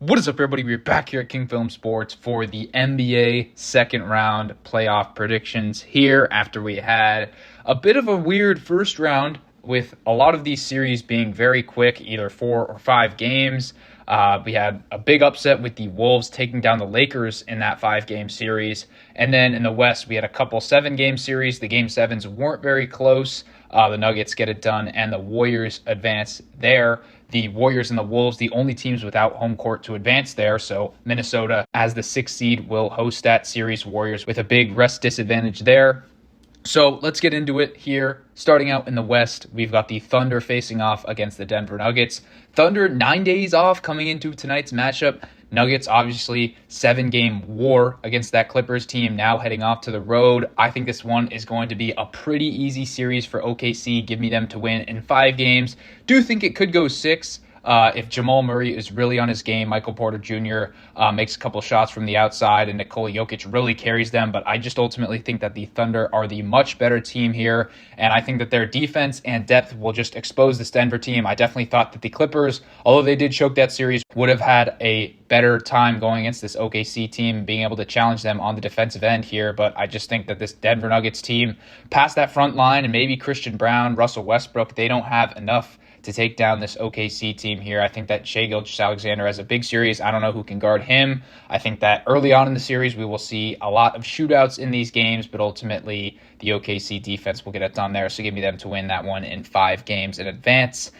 What is up, everybody? We're back here at King Film Sports for the NBA second round playoff predictions here after we had a bit of a weird first round with a lot of these series being very quick, either 4 or 5 games. We had a big upset with the Wolves taking down the Lakers in that 5-game series. And then in the West, we had a couple 7-game series. The Game 7s weren't very close. The Nuggets get it done, and the Warriors advance there. The Warriors and the Wolves, the only teams without home court to advance there. So Minnesota, as the 6th seed, will host that series. Warriors with a big rest disadvantage there. So let's get into it here. Starting out in the West, we've got the Thunder facing off against the Denver Nuggets. Thunder 9 days off coming into tonight's matchup. Nuggets, obviously, 7-game war against that Clippers team, now heading off to the road. I think this one is going to be a pretty easy series for OKC. Give me them to win in 5 games. Do think it could go 6. If Jamal Murray is really on his game, Michael Porter Jr. Makes a couple shots from the outside, and Nikola Jokic really carries them. But I just ultimately think that the Thunder are the much better team here, and I think that their defense and depth will just expose this Denver team. I definitely thought that the Clippers, although they did choke that series, would have had a better time going against this OKC team, being able to challenge them on the defensive end here. But I just think that this Denver Nuggets team, past that front line, and maybe Christian Brown, Russell Westbrook, they don't have enough to take down this OKC team here. I think that Shai Gilgeous-Alexander has a big series. I don't know who can guard him. I think that early on in the series, we will see a lot of shootouts in these games, but ultimately the OKC defense will get it done there. So give me them to win that one in 5 games in advance.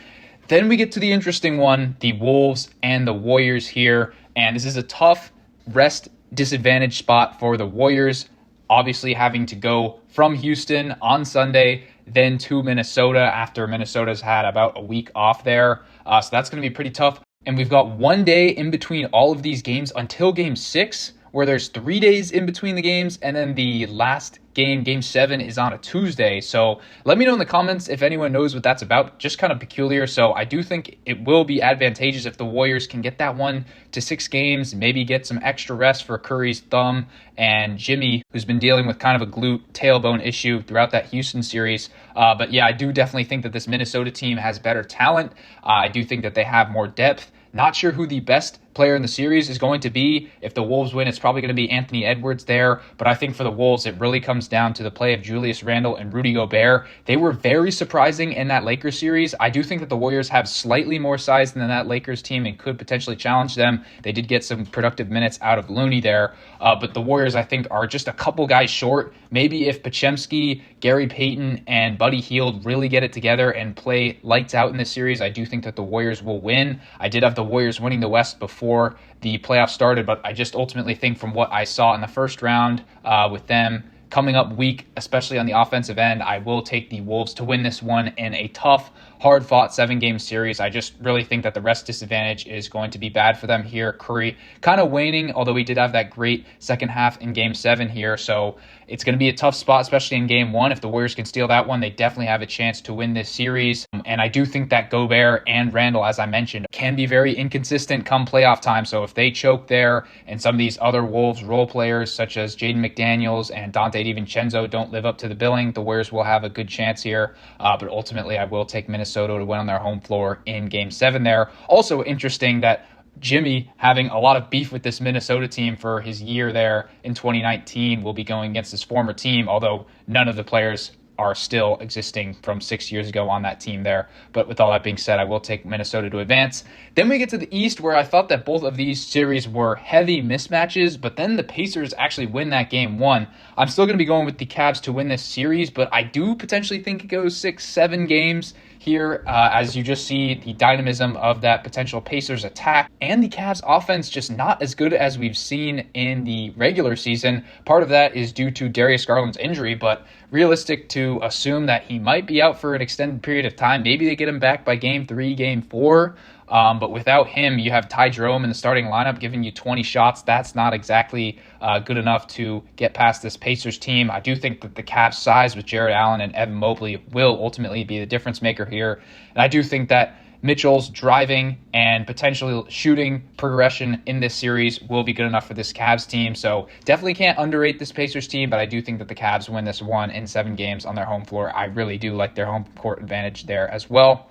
Then we get to the interesting one, the Wolves and the Warriors here. And this is a tough rest disadvantage spot for the Warriors, obviously having to go from Houston on Sunday, then to Minnesota after Minnesota's had about a week off there. So that's going to be pretty tough. And we've got 1 day in between all of these games until Game 6, where there's 3 days in between the games. And then the last game, Game 7, is on a Tuesday. So let me know in the comments if anyone knows what that's about. Just kind of peculiar. So I do think it will be advantageous if the Warriors can get that 1 to 6 games, maybe get some extra rest for Curry's thumb and Jimmy, who's been dealing with kind of a glute tailbone issue throughout that Houston series. But yeah, I do definitely think that this Minnesota team has better talent. I do think that they have more depth. Not sure who the best player in the series is going to be. If the Wolves win, it's probably going to be Anthony Edwards there. But I think for the Wolves, it really comes down to the play of Julius Randle and Rudy Gobert. They were very surprising in that Lakers series. I do think that the Warriors have slightly more size than that Lakers team and could potentially challenge them. They did get some productive minutes out of Looney there. But the Warriors, I think, are just a couple guys short. Maybe if Podziemski, Gary Payton, and Buddy Hield really get it together and play lights out in this series, I do think that the Warriors will win. I did have the Warriors winning the West before the playoffs started, but I just ultimately think from what I saw in the first round with them coming up weak, especially on the offensive end, I will take the Wolves to win this one in a tough, hard-fought 7-game series. I just really think that the rest disadvantage is going to be bad for them here. Curry kind of waning, although he did have that great second half in Game 7 here. So it's going to be a tough spot, especially in Game 1. If the Warriors can steal that one, they definitely have a chance to win this series. And I do think that Gobert and Randle, as I mentioned, can be very inconsistent come playoff time. So if they choke there and some of these other Wolves role players, such as Jaden McDaniels and Dante DiVincenzo, don't live up to the billing, the Warriors will have a good chance here. But ultimately, I will take Minnesota to win on their home floor in Game 7 there. Also interesting that Jimmy, having a lot of beef with this Minnesota team for his year there in 2019, will be going against his former team, although none of the players are still existing from 6 years ago on that team there. But with all that being said, I will take Minnesota to advance. Then we get to the East, where I thought that both of these series were heavy mismatches, but then the Pacers actually win that Game 1. I'm still going to be going with the Cavs to win this series, but I do potentially think it goes 6-7 games here, as you just see the dynamism of that potential Pacers attack and the Cavs offense just not as good as we've seen in the regular season. Part of that is due to Darius Garland's injury, but realistic to assume that he might be out for an extended period of time. Maybe they get him back by Game 3, Game 4. But without him, you have Ty Jerome in the starting lineup giving you 20 shots. That's not exactly good enough to get past this Pacers team. I do think that the Cavs' size with Jared Allen and Evan Mobley will ultimately be the difference maker here. And I do think that Mitchell's driving and potentially shooting progression in this series will be good enough for this Cavs team. So definitely can't underrate this Pacers team, but I do think that the Cavs win this one in 7 games on their home floor. I really do like their home court advantage there as well.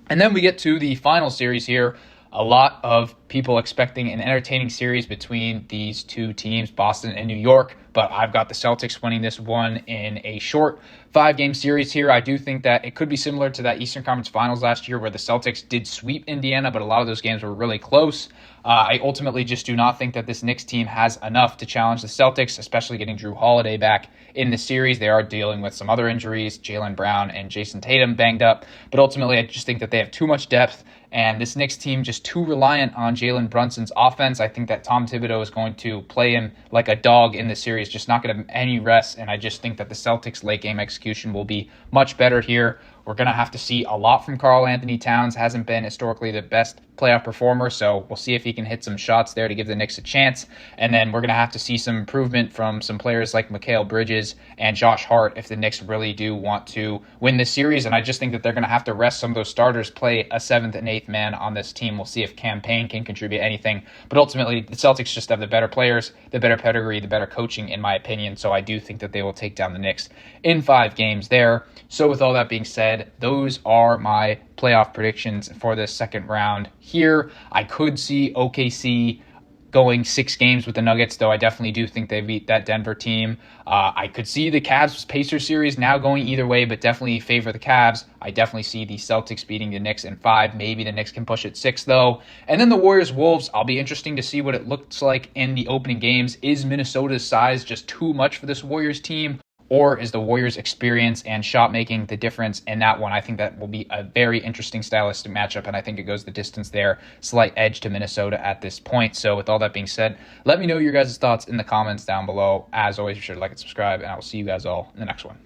And then we get to the final series here A lot of people expecting an entertaining series between these two teams, Boston and New York, but I've got the Celtics winning this one in a short 5-game series here. I do think that it could be similar to that Eastern Conference Finals last year where the Celtics did sweep Indiana, but a lot of those games were really close. I ultimately just do not think that this Knicks team has enough to challenge the Celtics, especially getting Drew Holiday back in the series. They are dealing with some other injuries, Jaylen Brown and Jason Tatum banged up, but ultimately I just think that they have too much depth, and this Knicks team just too reliant on Jalen Brunson's offense. I think that Tom Thibodeau is going to play him like a dog in the series, just not going to have any rest, and I just think that the Celtics' late game execution will be much better here. We're going to have to see a lot from Karl Anthony Towns. Hasn't been historically the best playoff performer, so we'll see if he can hit some shots there to give the Knicks a chance. And then we're going to have to see some improvement from some players like Mikal Bridges and Josh Hart if the Knicks really do want to win this series. And I just think that they're going to have to rest some of those starters, play a 7th and 8th man on this team. We'll see if Cam Payne can contribute anything. But ultimately, the Celtics just have the better players, the better pedigree, the better coaching, in my opinion. So I do think that they will take down the Knicks in 5 games there. So with all that being said, those are my playoff predictions for this second round here. I could see OKC going 6 games with the Nuggets, though I definitely do think they beat that Denver team. I could see the Cavs-Pacers series now going either way, but definitely favor the Cavs. I definitely see the Celtics beating the Knicks in 5. Maybe the Knicks can push it 6, though. And then the Warriors-Wolves, I'll be interesting to see what it looks like in the opening games. Is Minnesota's size just too much for this Warriors team? Or is the Warriors' experience and shot making the difference in that one? I think that will be a very interesting stylistic matchup, and I think it goes the distance there. Slight edge to Minnesota at this point. So with all that being said, let me know your guys' thoughts in the comments down below. As always, be sure to like and subscribe, and I will see you guys all in the next one.